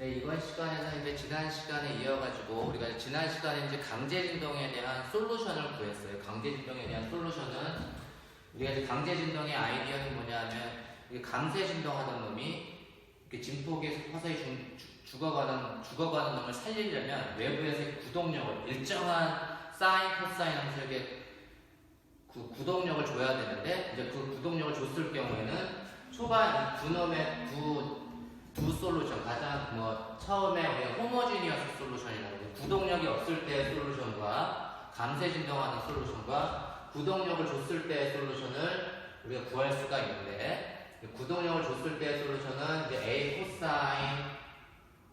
네, 이번 시간에는 이제 지난 시간에 이어가지고 우리가 지난 시간에 이제 강제진동에 대한 솔루션을 구했어요. 강제진동에 대한 솔루션은 우리가 이제 강제진동의 아이디어는 뭐냐면 이게 강제진동하던 놈이 이렇게 진폭에서 서서히 죽어가는 놈을 살리려면 외부에서 구동력을 일정한 사인, 코사인 함수에게 구동력을 줘야 되는데 이제 그 구동력을 줬을 경우에는 초반 두 놈의 두 솔루션 가장 처음에 우리가 호모지니어스 솔루션이라고 구동력이 없을 때의 솔루션과 감쇄진동하는 솔루션과 구동력을 줬을 때의 솔루션을 우리가 구할 수가 있는데 구동력을 줬을 때의 솔루션은 이제 A 코사인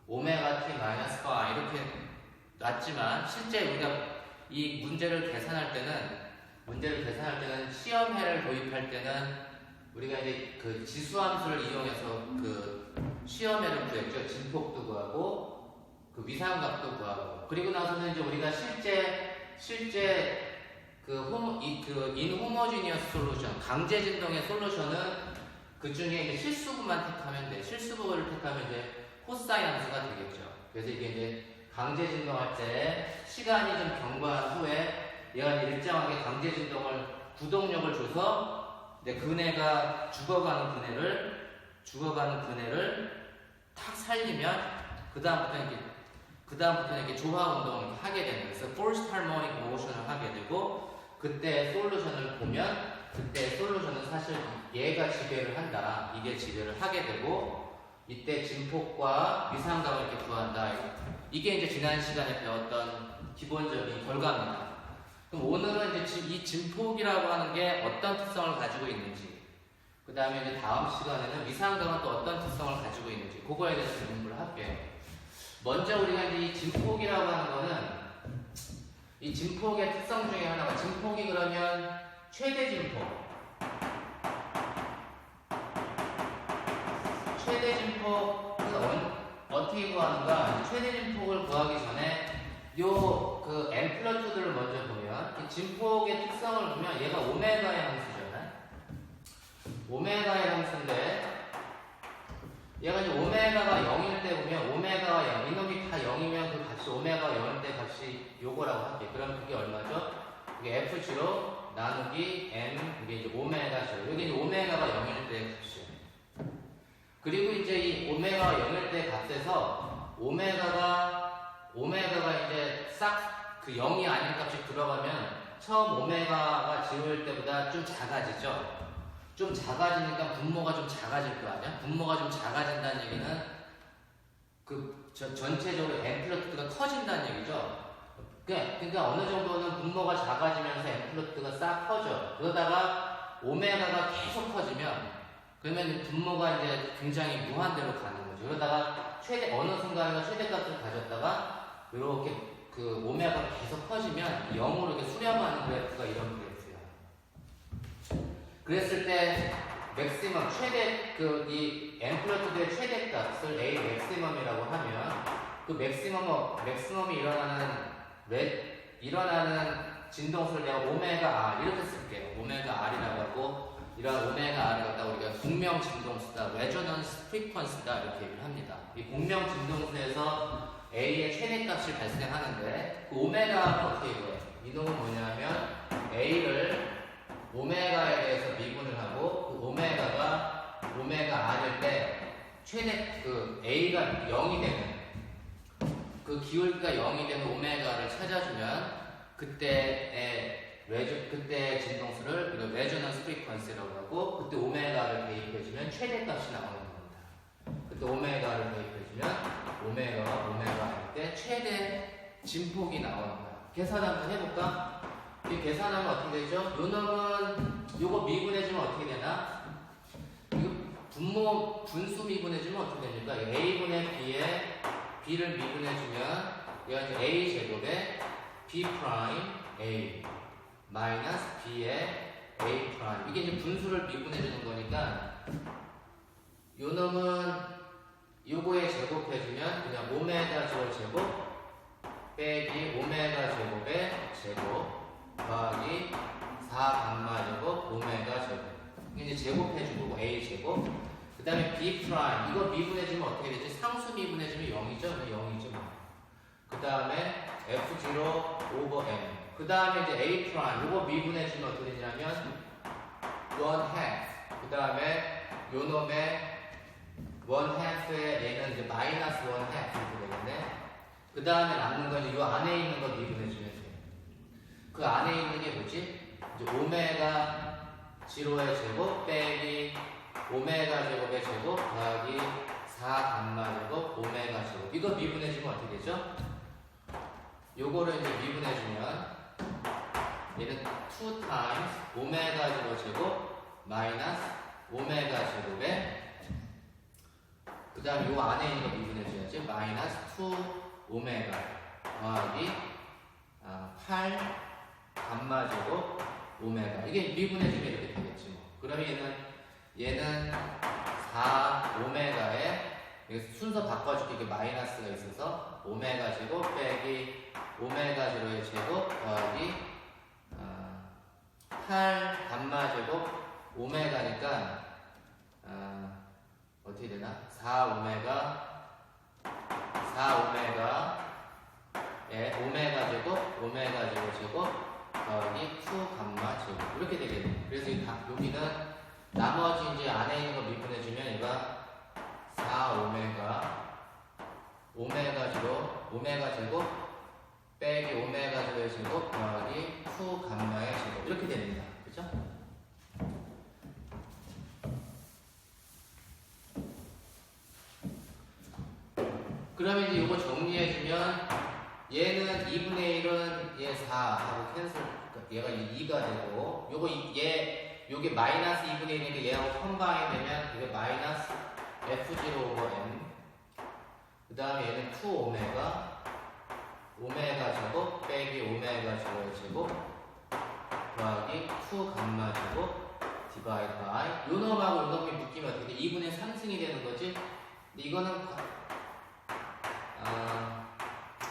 오메가 t 마이너스 바 이렇게 놨지만 실제 우리가 이 문제를 계산할 때는 시험해를 도입할 때는 우리가 이제 그 지수함수를 이용해서 그 시험해를 구했죠. 진폭도 구하고 그 위상값도 구하고 그리고 나서는 이제 우리가 실제 인호모지니어스 솔루션 강제진동의 솔루션은 그 중에 이제 실수부만 택하면 돼. 실수부를 택하면 이제 코사인 함수가 되겠죠. 그래서 이게 이제 강제진동할 때 시간이 좀 경과한 후에 얘가 일정하게 강제진동을 구동력을 줘서 그네가 죽어가는 그네를 탁 살리면 그다음부터는 이렇게 조화 운동을 하게 되는 거예요. 그래서 forced harmonic motion을 하게 되고 그때 솔루션을 보면 그때 솔루션은 사실 얘가 지배를 한다. 이게 지배를 하게 되고 이때 진폭과 위상감을 이렇게 구한다. 이게 이제 지난 시간에 배웠던 기본적인 결과입니다. 그럼 오늘은 이제 이 진폭이라고 하는 게 어떤 특성을 가지고 있는지, 그 다음에 이제 다음 시간에는 위상감은 또 어떤 특성을 가지고 있는지, 그거에 대해서 공부를 할게요. 먼저 우리가 이제 이 진폭이라고 하는 거는, 이 진폭의 특성 중에 하나가, 진폭이 그러면 최대 진폭. 최대 진폭은 어떻게 구하는가? 최대 진폭을 구하기 전에 그 앰플리튜드를 먼저 보면 이 진폭의 특성을 보면 얘가 오메가의 함수잖아요. 오메가의 함수인데 얘가 이제 오메가가 0일 때 보면 오메가가 0 이놈이 다 0이면 그 값이 오메가가 0일 때 값이 요거라고 할게요. 그럼 그게 얼마죠? 그게 F0 나누기 M 그게 이제 오메가 0. 여기 이제 오메가가 0일 때 값이에요. 그리고 이제 이 오메가가 0일 때 값에서 오메가가 이제 싹 그 0이 아닌 값이 들어가면 처음 오메가가 지울 때보다 좀 작아지죠. 좀 작아지니까 분모가 좀 작아질 거 아니야? 분모가 좀 작아진다는 얘기는 전체적으로 앰플리튜드가 커진다는 얘기죠. 그러니까 어느 정도는 분모가 작아지면서 앰플리튜드가 싹 커져. 그러다가 오메가가 계속 커지면 그러면 분모가 이제 굉장히 무한대로 가는 거죠. 그러다가 어느 순간에 최대값을 가졌다가 이렇게 그 오메가가 계속 커지면 0으로 이렇게 수렴하는 그래프가 이런 그래프야. 그랬을 때 맥시멈 이 앰플리튜드의 최대값을 A 맥시멈이라고 하면 그 맥시멈이 일어나는 진동수를 내가 오메가 R 이렇게 쓸게요. 오메가 R이라고 하고 이런 오메가 R을 갖다가 우리가 공명 진동수다, 레조넌스 프리퀀스다 이렇게 얘기를 합니다. 이 공명 진동수에서 A의 최대값을 발생하는데 그 오메가는 어떻게 구해요? 이놈은 뭐냐면 A를 오메가에 대해서 미분을 하고 그 오메가 R일 때 최대 A가 0이 되는 그 기울기가 0이 되는 오메가를 찾아주면 그때의 진동수를 우리가 레조넌스 프리퀀시라고 하고 그때 오메가를 대입해주면 최대값이 나오는 겁니다. 그때 오메가를 대입해주면 오메가가 할 때 최대 진폭이 나오는 거야. 계산 한번 해볼까? 이 계산하면 어떻게 되죠? 요 놈은 요거 미분해주면 어떻게 되나? 이거 분수 미분해주면 어떻게 됩니까? A분의 B에 B를 미분해주면 얘가 이제 A 제곱에 B 프라임 A 마이너스 B에 A 프라임 이게 이제 분수를 미분해주는 거니까 요 놈은 요거에 제곱해주면 그냥 오메가 제곱 빼기 오메가 제곱의 제곱 더하기 4 감마 제곱 오메가 제곱 이게 이제 제곱해준 거고 A 제곱 그 다음에 B 프라임 이거 미분해주면 어떻게 되지? 상수 미분해주면 0이죠? 0이죠 뭐. 그 다음에 F0 오버 M 그 다음에 이제 A 프라임 이거 미분해주면 어떻게 되냐면 1 half 그 다음에 요 놈의 1 half에 얘는 이제 마이너스 1 half 이렇게 되겠네. 그 다음에 남는 건 이 안에 있는 거 미분해주면 돼. 그 안에 있는 게 뭐지? 이제 오메가 0의 제곱 빼기 오메가 제곱의 제곱 더하기 4 감마 제곱 오메가 제곱 이거 미분해주면 어떻게 되죠? 요거를 이제 미분해주면 얘는 2 times 오메가 0 제곱 마이너스 오메가 제곱에 그 다음에 요 안에 있는 거 미분해줘야지 마이너스 2 오메가 더하기 8 감마 제곱 오메가 이게 미분해주면 이렇게 되겠지 뭐. 그러면 얘는 4 오메가에 순서 바꿔줄게 이게 마이너스가 있어서 오메가 제곱 빼기 오메가 제로의 제곱 더하기 8 감마 제곱 오메가니까 어떻게 되나? 4 오메가에 오메가 제곱 오메가 제곱 제곱 더하기 2 감마 제곱 이렇게 되겠네. 그래서 여기는 나머지 이제 안에 있는 거 미분해주면 얘가 4 오메가 제로 오메가 제곱 빼기 오메가 제로의 제곱 더하기 2 감마의 제곱 이렇게 됩니다. 그죠? 그러면 이제 이거 정리해주면 얘는 2분의 1은 얘 4 하고 캔슬 얘가 2가 되고 요게 마이너스 2분의 1이니까 얘하고 컴바인 되면 이게 마이너스 F0 오버 M 그 다음에 얘는 2 오메가 제곱 빼기 오메가 제로의 제곱 더하기 2 감마 제곱 디바이드 바이 요 놈하고 요 놈이 묶이면 어떻게 돼? 2분의 3승이 되는 거지? 근데 이거는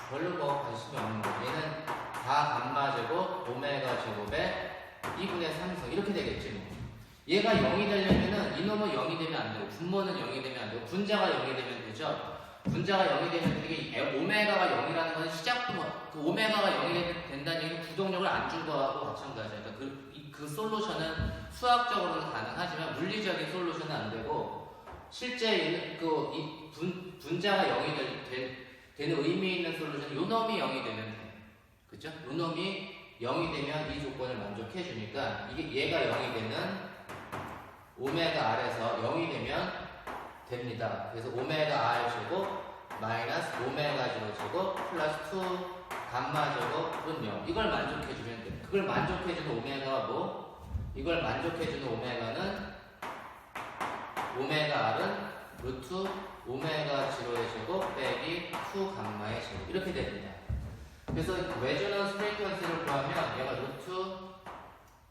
별로 뭐 관심이 없는 거. 얘는 4 감마 제곱 오메가 제곱에 2분의 3승 이렇게 되겠지 뭐. 얘가 0이 되려면은 이놈은 0이 되면 안 되고 분모는 0이 되면 안 되고 분자가 0이 되면 되죠. 분자가 0이 되면 이게 오메가가 0이라는 건 시작부터 그 오메가가 0이 된다는 얘기는 부동력을 안 준 거하고 마찬가지야. 그러니까 그 솔루션은 수학적으로는 가능하지만 물리적인 솔루션은 안 되고 실제 분자가 0이 되는 의미 있는 솔루션 요 놈이 0이 되면 돼. 그죠? 요 놈이 0이 되면 이 조건을 만족해 주니까 이게 얘가 0이 되는 오메가 R에서 0이 되면 됩니다. 그래서 오메가 R 제곱 마이너스 오메가 제로 제곱 플러스 2 감마 제곱은 0 이걸 만족해 주면 돼. 그걸 만족해 주는 오메가가 뭐? 이걸 만족해 주는 오메가는 오메가 R은 루트 오메가 제로의 제곱 빼기 2 감마의 제곱 이렇게 됩니다. 그래서 레조넌스 프리퀀시를 구하면 얘가 루트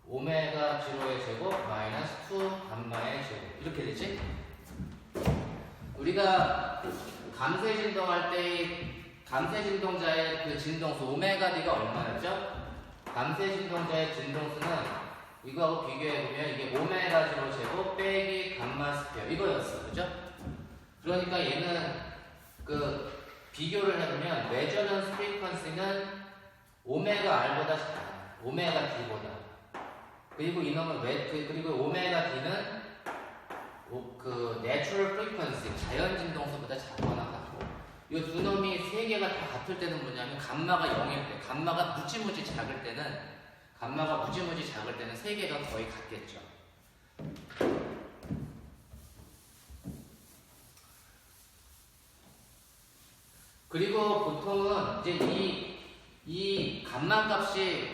오메가 제로의 제곱 마이너스 2 감마의 제곱 이렇게 되지? 우리가 감쇄 진동할 때 감쇄 진동자의 그 진동수 오메가 D가 얼마였죠? 감쇄 진동자의 진동수는 이거하고 비교해보면 이게 오메가 제로 제곱 빼기 감마 스퀘어 이거였어. 그죠? 그러니까 얘는 비교를 해보면 레조넌스 프리퀀시는 오메가 R보다 작아. 오메가 D보다. 그리고 이놈은 그리고 오메가 D는 내추럴 프리퀀시 자연 진동수보다 작거나 같고 이 두 놈이 세 개가 다 같을 때는 뭐냐면 감마가 0일 때 감마가 무지무지 작을 때는 세 개가 거의 같겠죠. 그리고 보통은 이제 이 감마값에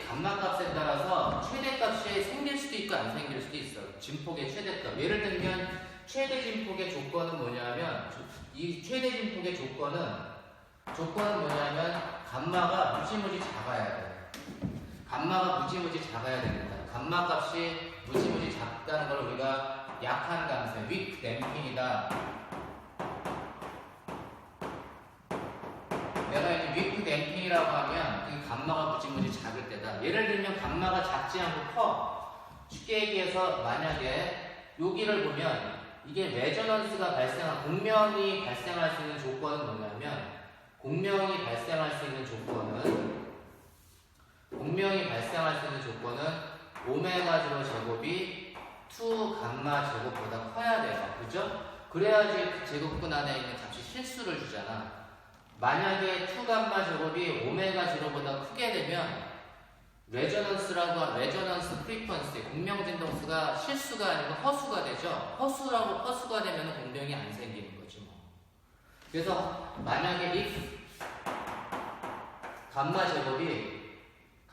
따라서 최대값이 생길 수도 있고 안 생길 수도 있어요. 진폭의 최대값. 예를 들면 최대 진폭의 조건은 뭐냐면 이 최대 진폭의 조건은 뭐냐면 감마가 무지무지 작아야 돼. 감마가 무지무지 작아야 됩니다. 감마값이 무지무지 작다는 걸 우리가 약한 감쇄, weak damping이다. 내가 이제 weak damping이라고 하면 이 감마가 무지무지 작을 때다. 예를 들면 감마가 작지 않고 커. 쉽게 얘기해서 만약에 여기를 보면 이게 레저넌스가 공명이 발생할 수 있는 조건은 뭐냐면 공명이 발생할 수 있는 조건은 오메가 제로 제곱이 2 감마 제곱보다 커야 돼요. 그죠? 그래야지 그 제곱근 안에 있는 값이 실수를 주잖아. 만약에 2 감마 제곱이 오메가 제로보다 크게 되면 레저넌스 프리퀀시, 공명 진동수가 실수가 아니고 허수가 되죠. 허수가 되면 공명이 안 생기는 거지 뭐. 그래서 만약에 if 감마 제곱이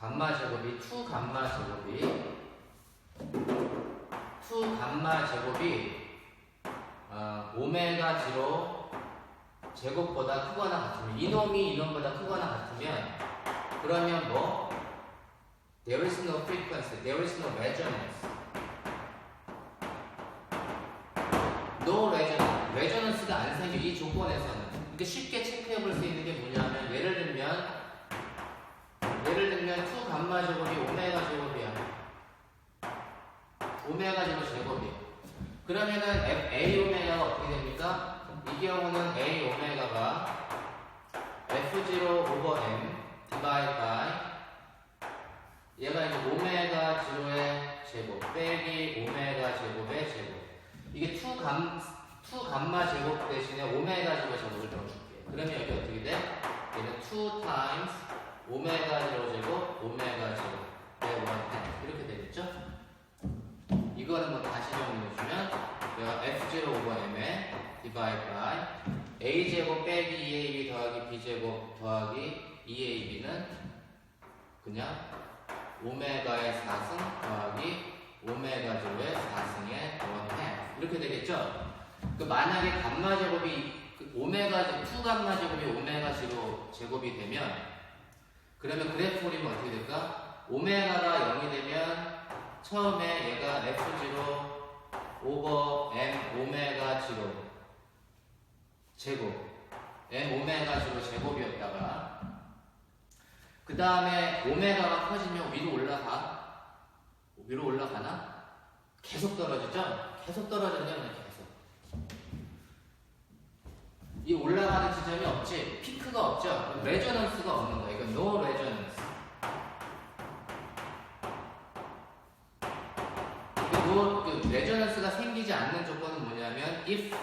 2 감마 제곱이 오메가 제로 제곱보다 크거나 같으면 이놈이 이놈보다 크거나 같으면 그러면 뭐 there is no frequency, there is no resonance. no resonance. 레저넌스가 안 생겨 이 조건에서는. 이렇게 쉽게 체크해 볼 수 있는 게 뭐냐면 예를 들면 2 감마 제곱이 오메가 제곱이야. 오메가 제곱 제곱이야. 그러면은 A 오메가가 어떻게 됩니까? 이 경우는 A 오메가가 F0 over M divided by 얘가 이제 오메가 제로의 제곱 빼기 오메가 제곱의 제곱. 이게 2 감마 제곱 대신에 오메가 제곱 제곱을 넣어줄게요. 그러면 여기 어떻게 돼? 얘는 2 times 오메가 제로 제곱 오메가 제곱 의 1/10 이렇게 되겠죠? 이거는 뭐 다시 정리해주면 내가 F0 over M에 divide by A 제곱 빼기 2AB 더하기 B 제곱 더하기 2AB는 그냥 오메가의 4승 더하기 오메가 제로의 4승의 1/10 이렇게 되겠죠? 그 만약에 감마 제곱이 2 감마 제곱이 오메가 제로 제곱이 되면 그러면 그래프 그리면 어떻게 될까? 오메가가 0이 되면 처음에 얘가 F0 over M 오메가 제로 제곱 M 오메가 제로 제곱이었다가 그 다음에 오메가가 커지면 위로 올라가나? 계속 떨어지죠? 계속 떨어지면 계속 이 올라가는 지점이 없지, 피크가 없죠. 레저넌스가 없는 거야. 이건 no resonance. 레저넌스가 생기지 않는 조건은 뭐냐면 if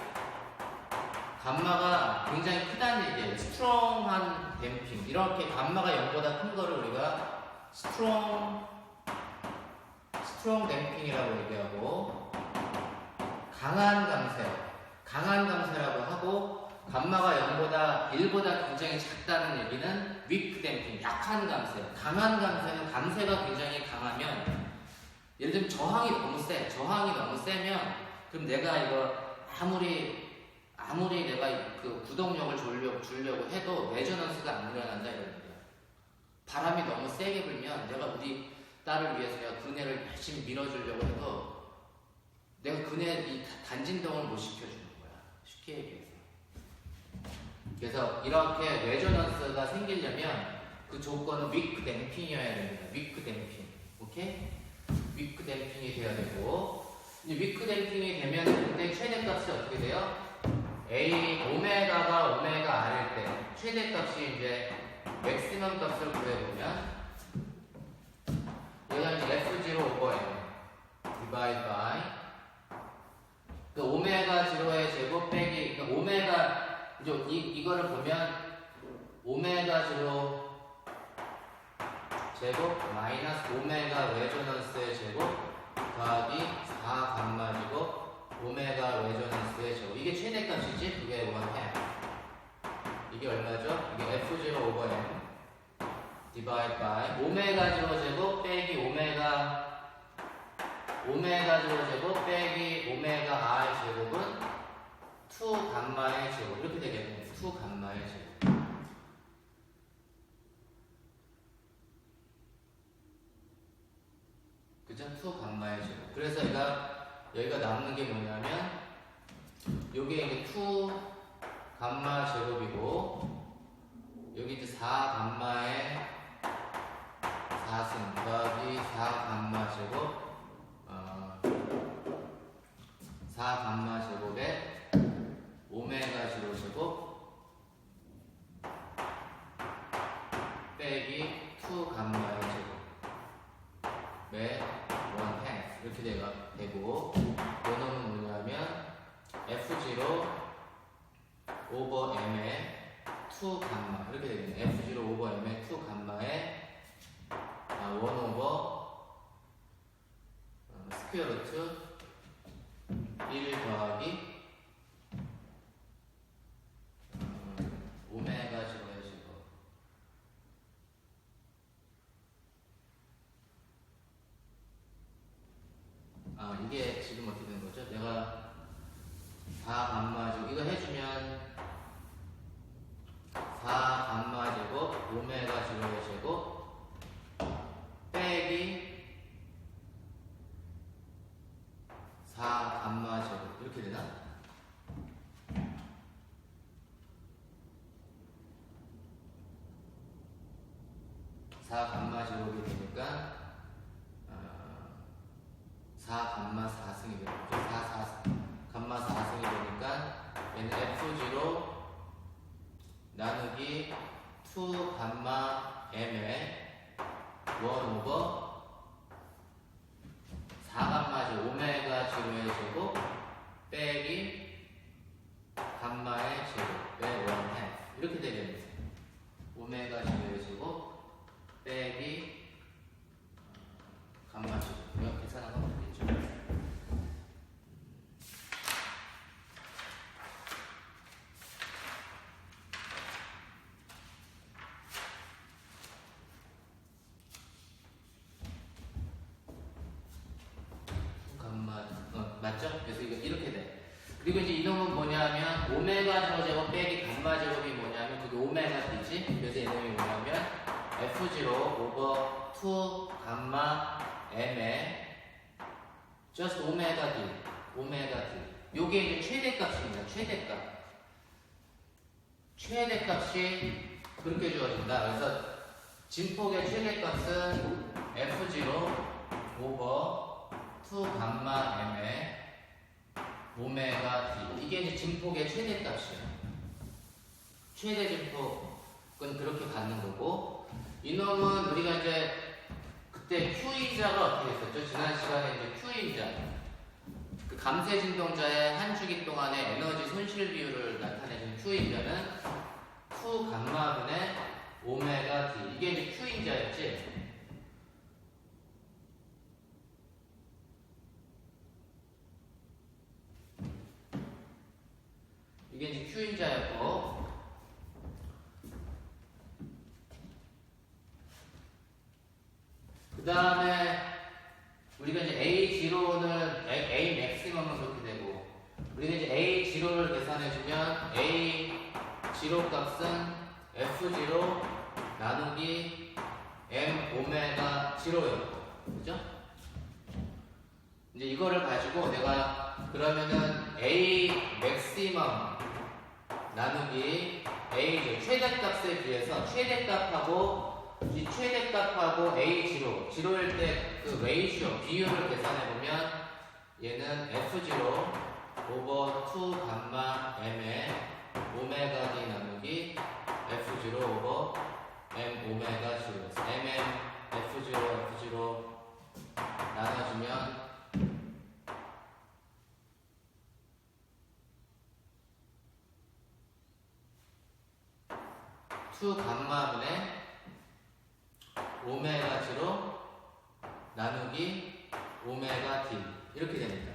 감마가 굉장히 크다는 얘기예요. 스트롱한 댐핑. 이렇게 감마가 0보다 큰 거를 우리가 스트롱 댐핑이라고 얘기하고 강한 감쇄라고 하고 감마가 0보다 1보다 굉장히 작다는 얘기는 weak 댐핑, 약한 감쇄. 강한 감쇄는 감쇄가 굉장히 강하면 예를 들면 저항이 너무 세면 그럼 내가 이거 아무리 내가 그 구동력을 주려고 해도 레저넌스가 안 일어난다 이런 얘기야. 바람이 너무 세게 불면 내가 우리 딸을 위해서 내가 그네를 열심히 밀어주려고 해도 내가 그네 이 단진동을 못 시켜주는 거야. 쉽게 얘기해서. 그래서 이렇게 레저넌스가 생기려면 그 조건은 위크 댐핑이어야 됩니다. 위크 댐핑. 오케이? 위크 댐핑이 돼야 되고 이제 위크 댐핑이 되면 그때 최대값이 어떻게 돼요? 오메가가 오메가 R일 때 최대값이 이제 맥시멈 값을 구해보면 얘가 이제 F0 over M divide by 그 오메가 제로의 제곱 빼기 그러니까 오메가 이거를 보면 오메가 제로 제곱 마이너스 오메가 레저넌스의 제곱 더하기 4 감마 제곱 오메가 레저넌스의 제곱 이게 최대값이지? 그게 1/10 이게 얼마죠? 이게 F0 over M divide by 오메가 제로 제곱 빼기 오메가 제로 제곱 빼기 오메가 R 제곱은 2 감마의 제곱 이렇게 되겠네요. 2 감마의 제곱 그죠? 2 감마의 제곱 그래서 여기가 남는 게 뭐냐면 요게 이제 2 감마 제곱이고 여기 이제 4 감마의 4승 더하기 4 감마 제곱 4 감마 제곱 빼기 2 감마의 제곱 매 1/2 이렇게 되고 요놈은 뭐냐면 F0 오버 M의 2 감마 이렇게 되겠네. F0 오버 M의 2 감마의 1 오버 스퀘어 루트 1 더하기 오메가 제곱의 제곱. 이게 지금 어떻게 되는 거죠? 내가 4 감마 제곱 이거 해주면 4 감마 제곱 오메가 제곱의 제곱 빼기 4 감마 제곱 이렇게 되나? 4 감마 제곱이 되니까 4 감마 4승이 되겠죠. 4 감마 4승이 되니까 얘는 F0 나누기 2 감마 M의 1 오버 4 감마 제곱 오메가 제곱의 제곱 빼기 감마의 제곱의 1/2 이렇게 되겠네요. 오메가 제곱의 제곱 빼기 감마 제곱 이거 계산하면 되겠죠. 맞죠? 그래서 이거 이렇게 돼. 그리고 이제 이놈은 뭐냐면 오메가 제곱 빼기 감마 제곱이 뭐냐면 그게 오메가 D지. 그래서 이놈이 뭐냐면 F0 오버 2 감마 M의 just 오메가 D 요게 이제 최대값입니다. 최대값이 그렇게 주어진다. 그래서 진폭의 최대값은 F0 오버 2 감마 M의 오메가 D 이게 이제 진폭의 최대값이에요. 최대 진폭은 그렇게 갖는 거고 이놈은 우리가 이제 그때 Q인자가 어떻게 했었죠? 지난 시간에 이제 Q인자 그 감쇄 진동자의 한 주기 동안의 에너지 손실 비율을 나타내준 Q인자는 2 감마분의 오메가 D 이게 이제 Q인자였지. 이게 이제 Q인자였고 그 다음에 우리가 이제 A0는 A 맥시멈은 그렇게 되고 우리가 이제 A0를 계산해주면 A0 값은 F0 나누기 M 오메가 0였고 그죠? 이제 이거를 가지고 내가 그러면은 A 맥시멈 나누기 A 최대값에 비해서 최대값하고 이 최대값하고 A0 0일 때 그 레이쇼 비율을 계산해보면 얘는 F0 오버 2 감마 M의 오메가 D 나누기 F0 오버 M 오메가 0 MM F0 나눠주면 2 감마분의 오메가 0 나누기 오메가 D 이렇게 됩니다.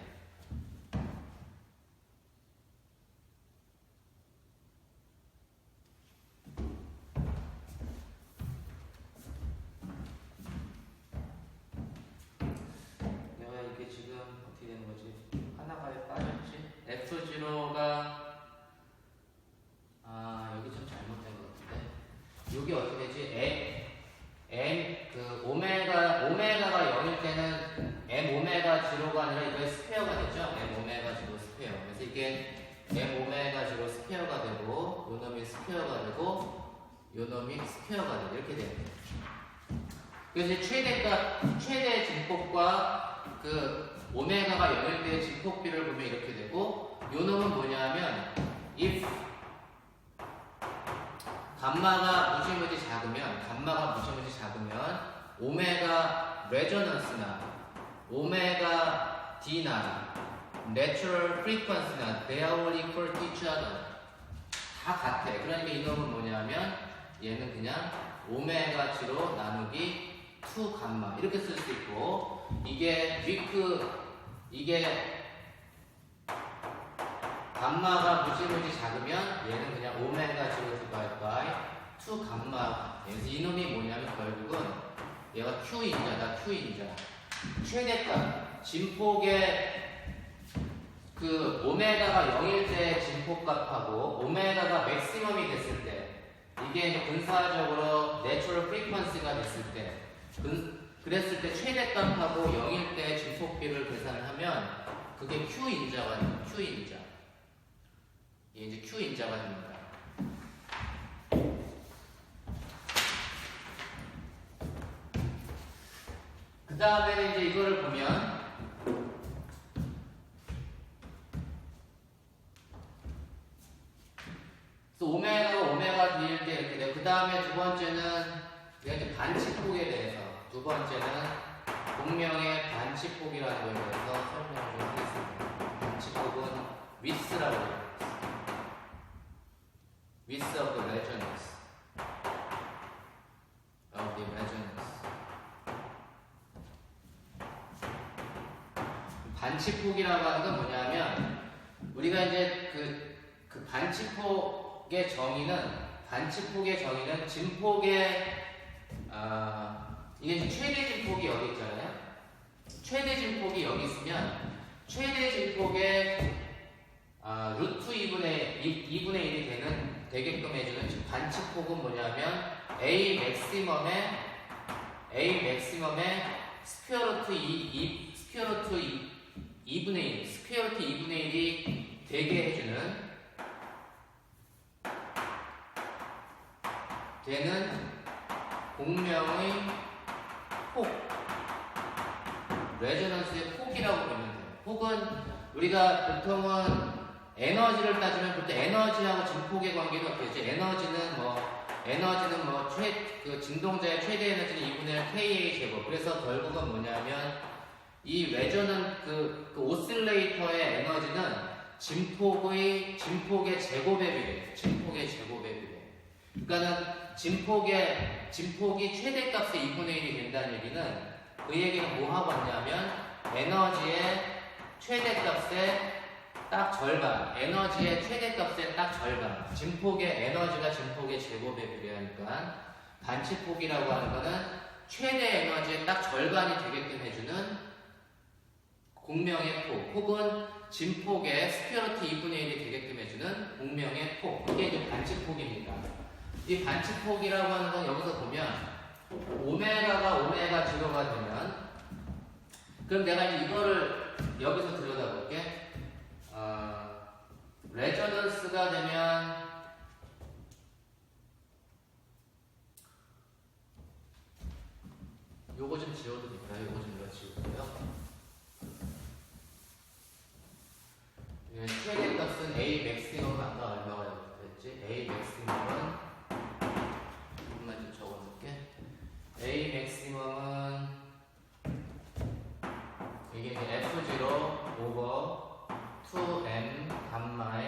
내가 이게 지금 어떻게 되는 거지? 하나가 빠졌지? F0가 여기 좀 잘못된 것 같은데 여기 어떻게 되지? 오메가가 0일 때는 M 오메가 0가 아니라 이게 스퀘어가 되죠? M 오메가 0 스퀘어. 그래서 이게 M 오메가 0 스퀘어가 되고, 요 놈이 스퀘어가 되고, 요 놈이 스퀘어가 되고, 이렇게 됩니다. 그래서 최대 진폭과 그 오메가가 0일 때의 진폭비를 보면 이렇게 되고, 요 놈은 뭐냐면, if 감마가 무지무지 작으면 감마가 무지무지 작으면 오메가 레저넌스나 오메가 D나 내추럴 프리퀀스나 they are all equal to each other 다 같아. 그러니까 이놈은 뭐냐면 얘는 그냥 오메가 G로 나누기 2 감마 이렇게 쓸 수 있고 이게 감마가 무지무지 작으면 얘는 그냥 오메가 G로 디바이드 바이 2 감마. 그래서 이놈이 뭐냐면 결국은 얘가 Q인자다. Q인자. 최대값 진폭의 그 오메가가 0일 때 진폭값하고 오메가가 맥시멈이 됐을 때 이게 근사적으로 내추럴 프리퀀시가 됐을 때 그랬을 때 최대값하고 0일 때 진폭비를 계산을 하면 그게 Q인자가 됩니다. Q인자. 이게 이제 Q인자가 됩니다. 그 다음에는 이제 이거를 보면 오메가 D일 때 이렇게 돼요. 그 다음에 두 번째는 이제 반칙폭에 대해서 두 번째는 공명의 반칙폭이라는 거에 대해서 설명을 좀 하겠습니다. 반칙폭은 width라고 해요. width of the resonance of the resonance. 반칙폭이라고 하는 건 뭐냐면 우리가 이제 그 반칙폭의 정의는 진폭의 이게 이제 최대 진폭이 여기 있잖아요. 최대 진폭이 여기 있으면 최대 진폭의 루트 2분의 1이 되게끔 해주는 반칙폭은 뭐냐면 A 맥시멈의 스퀘어루트 2분의 1이 되게 해주는 공명의 폭, 레저넌스의 폭이라고 보면 돼요. 폭은 우리가 보통은 에너지를 따지면 보통 에너지하고 진폭의 관계는 어떻게 되지? 에너지는 그 진동자의 최대 에너지는 2분의 1 KA 제곱. 그래서 결국은 뭐냐면 이 레저넌 오실레이터의 에너지는 진폭의 제곱에 비례. 진폭의 제곱에 비례. 그러니까는 진폭이 최대값의 2분의 1이 된다는 얘기는 그 얘기는 뭐 하고 왔냐면 에너지의 최대값의 딱 절반, 진폭의 에너지가 진폭의 제곱에 비례하니까 반칙폭이라고 하는 거는 최대 에너지의 딱 절반이 되게끔 해주는 공명의 폭, 혹은 진폭의 스퀘어루트 2분의 1이 되게끔 해주는 공명의 폭, 이게 이제 반칙폭입니다. 이 반칙폭이라고 하는 건 여기서 보면 오메가 제로가 되면 그럼 내가 이거를 여기서 들여다볼게. 레저넌스가 되면 요거 좀 지워도 될까요? 요거 좀 지울게요. 최대 값은 A 맥시멈 아까 얼마가 됐지? A 맥시멈은 조금만 좀 적어놓을게. A 맥시멈은 이게 이제 F0 오버 2M 감마의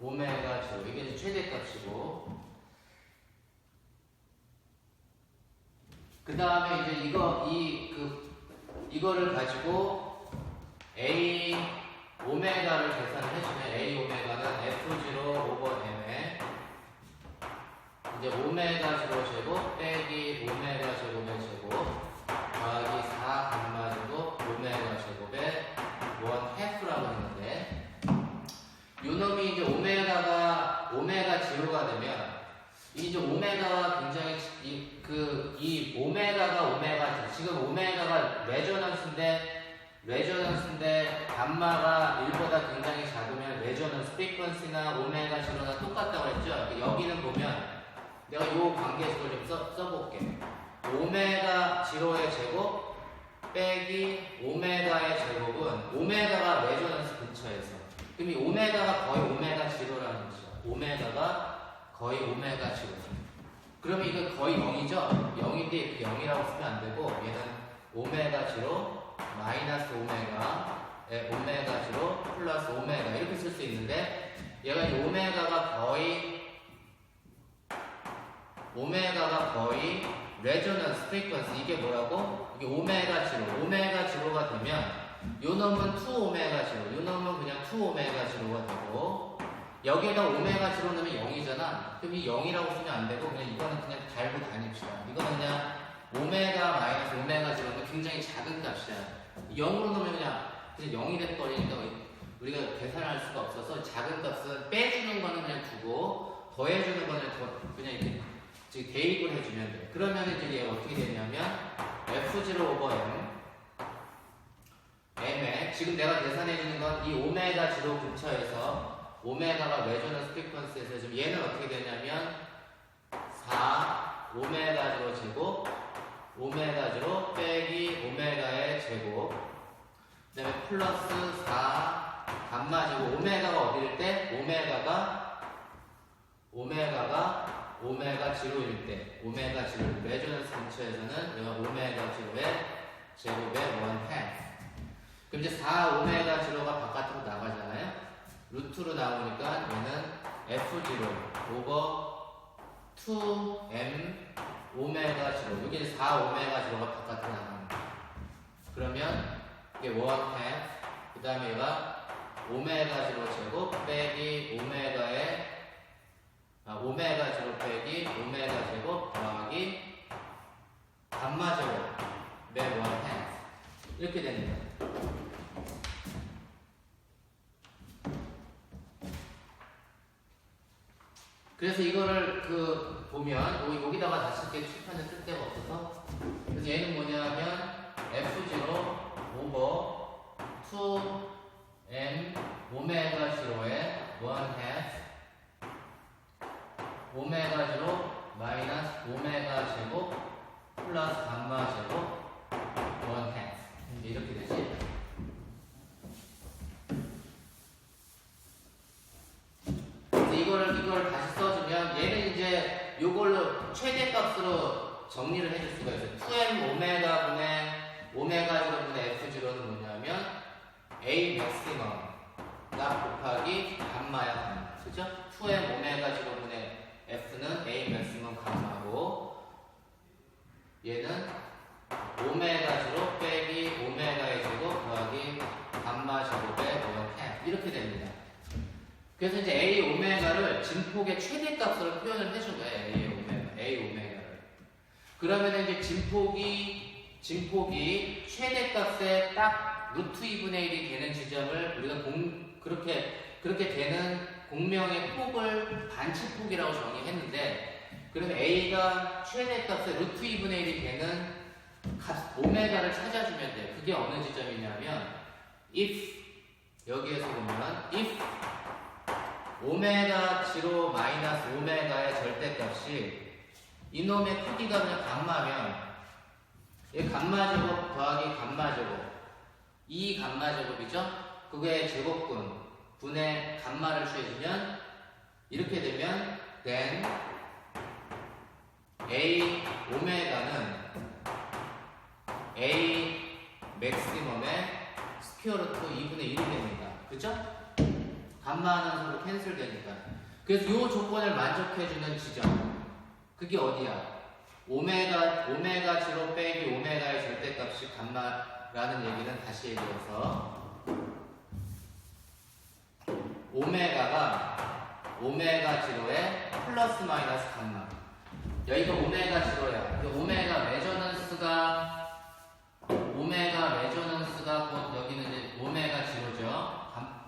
오메가 제로, 이게 이제 최대값이고, 그 다음에 이제 이거를 가지고 A 오메가를 계산을 해주면 A 오메가는 F0 오버 M에 이제 오메가 제로 제곱 빼기 오메가 제곱의 제곱 더하기 4 감마 제곱 오메가 제곱의 1/2라고 했는데, 요놈이 이제 오메가 제로가 되면 이제 오메가가 굉장히 이 오메가가 지금 오메가가 레저넌스인데 감마가 1보다 굉장히 작으면 레저넌스 프리퀀시나 오메가 제로나 똑같다고 했죠. 여기는 보면 내가 요 관계식을 좀 써볼게. 오메가 제로의 제곱 빼기 오메가의 제곱은 오메가가 레저넌스 근처에서, 그럼 이 오메가가 거의 오메가 제로라는 거죠. 오메가가 거의 오메가 제로. 그러면 이거 거의 0이죠? 0인데 0이라고 쓰면 안 되고 얘는 오메가 제로 마이너스 오메가에 오메가 제로 플러스 오메가 이렇게 쓸 수 있는데 얘가 이제 오메가가 거의 레조넌스 프리퀀시 이게 뭐라고? 이게 오메가 제로가 되면 요 놈은 2 오메가 제로 요 놈은 그냥 2 오메가 제로가 되고 여기에다 오메가 제로 넣으면 0이잖아. 그럼 이 0이라고 쓰면 안 되고 그냥 이거는 그냥 달고 다닙시다. 이거는 그냥 오메가 마이너스 오메가 제로는 굉장히 작은 값이야. 0으로 넣으면 그냥 0이 돼버리니까 우리가 계산할 수가 없어서 작은 값은 빼주는 거는 그냥 두고 더해주는 거는 그냥 이렇게 대입을 해주면 돼. 그러면 이제 얘가 어떻게 되냐면 F0 오버 M에 지금 내가 계산해주는 건 이 오메가 제로 근처에서 오메가가 레조넌스 프리퀀시에서 지금 얘는 어떻게 되냐면 4 오메가 제로 제곱 오메가 제로 빼기 오메가의 제곱 그 다음에 플러스 4 감마 제곱 오메가가 어디일 때? 오메가 제로일 때 오메가 제로 레조넌스 근처에서는 내가 오메가 제로의 제곱의 1/2 그럼 이제 4 오메가 제로가 바깥으로 나가잖아요. 루트로 나오니까 얘는 F0 오버 2M 오메가 제로 여기 4 오메가 제로가 바깥으로 나갑니다. 그러면 이게 1/2 그 다음에 얘가 오메가 제로 제곱 빼기 오메가 제로 빼기 오메가 제곱 더하기 감마 제곱의 1/2 이렇게 됩니다. 그래서 이거를 보면 여기다가 다시 이렇게 칠판에 쓸 데가 없어서 그래서 얘는 뭐냐면 F0 오버 2M 오메가 제로의 1/2 오메가 제로 마이너스 오메가 제곱 플러스 감마 제곱 1/2 이렇게 되지. 이걸 다시 써주면 얘는 이제 요걸로 최대값으로 정리를 해줄 수가 있어요. 2m 오메가 분의 오메가 제로 분의 F0는 뭐냐면 A 맥시멈 나 곱하기 감마야 감마. 그죠? 2m 오메가 제로 분의 F는 A 맥시멈 감마고 얘는 오메가 제로 빼기 오메가의 제곱 더하기 감마 제곱의 1/2 이렇게 됩니다. 그래서 이제 A 오메가를 진폭의 최대값으로 표현을 해준 거예요. A 오메가를. 그러면 이제 진폭이 최대값에 딱 루트 2분의 1이 되는 지점을 우리가 그렇게 되는 공명의 폭을 반치폭이라고 정의했는데 그러면 A가 최대값에 루트 2분의 1이 되는 값 오메가를 찾아주면 돼요. 그게 어느 지점이냐면 if 여기에서 보면 if 오메가 제로 마이너스 오메가의 절대값이 이놈의 크기가 그냥 감마면 이 감마 제곱 더하기 감마 제곱 이 감마 제곱이죠? 그거의 제곱근 분의 감마를 취해주면 이렇게 되면 then A 오메가는 A 맥시멈의 스퀘어 루트 2분의 1이 됩니다. 그죠? 감마는 서로 캔슬 되니까. 그래서 이 조건을 만족해주는 지점. 그게 어디야? 오메가 제로 빼기 오메가의 절대값이 감마라는 얘기는 다시 얘기해서 오메가 제로의 플러스 마이너스 감마. 여기가 오메가 제로야. 오메가 레조넌스가 곧 여기는 이제 오메가 제로죠.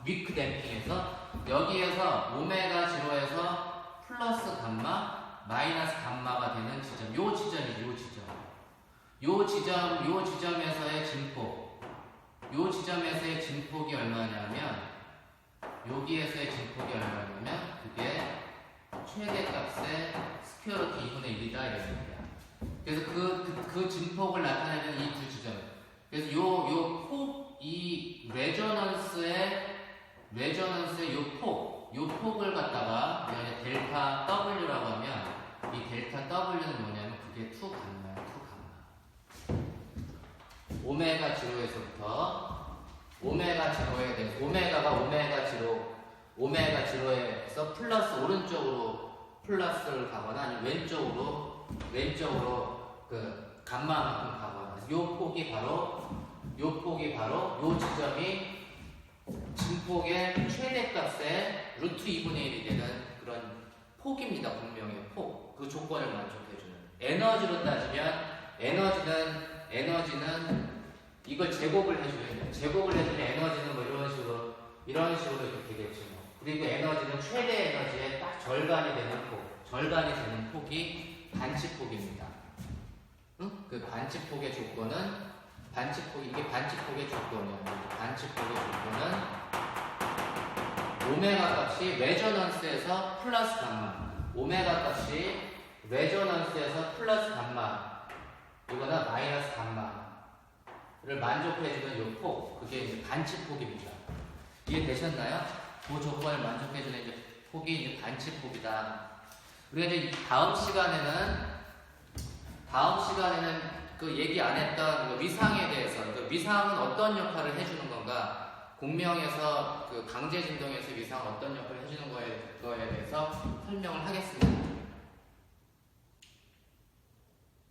위크 댐핑에서 여기에서 오메가 제로에서 플러스 감마 마이너스 감마가 되는 지점 요 지점이죠. 요 지점에서의 진폭이 얼마냐면 여기에서의 진폭이 얼마냐면 그게 최대값의 스퀘어 루트 2분의 1이다 이랬습니다. 그래서 그 진폭을 나타내는 이 두 지점. 그래서 이 레조넌스의 요 폭을 갖다가 델타 W라고 하면 이 델타 W는 뭐냐면 그게 2 감마야, 2 감마. 오메가 제로에서부터 오메가 제로에 대해 오메가 제로에서 플러스 오른쪽으로 플러스를 가거나 아니면 왼쪽으로 그 감마만큼 가거나 요 폭이 바로 요 지점이 진폭의 최대값의 루트 2분의 1이 되는 그런 폭입니다. 공명의 폭. 그 조건을 만족해주는. 에너지로 따지면 에너지는 이걸 제곱을 해주면 에너지는 뭐 이런 식으로 이렇게 되겠죠. 그리고 에너지는 최대 에너지의 딱 절반이 되는 폭이 반치폭입니다. 응? 그 반치폭의 조건은 이게 반치폭의 조건이에요. 반치폭의 조건은 오메가 값이 레저넌스에서 플러스 감마. 오메가 값이 레저넌스에서 플러스 감마. 이거나 마이너스 감마를 만족해주는 요 폭. 그게 이제 반치폭입니다. 이해되셨나요? 그 조건을 만족해주는 이제 폭이 이제 반치폭이다. 우리가 이제 다음 시간에는 그 얘기 안 했던 그 위상에 대해서, 그 위상은 어떤 역할을 해주는 건가? 공명에서 그 강제 진동에서 위상은 어떤 역할을 해주는 거에 대해서 설명을 하겠습니다.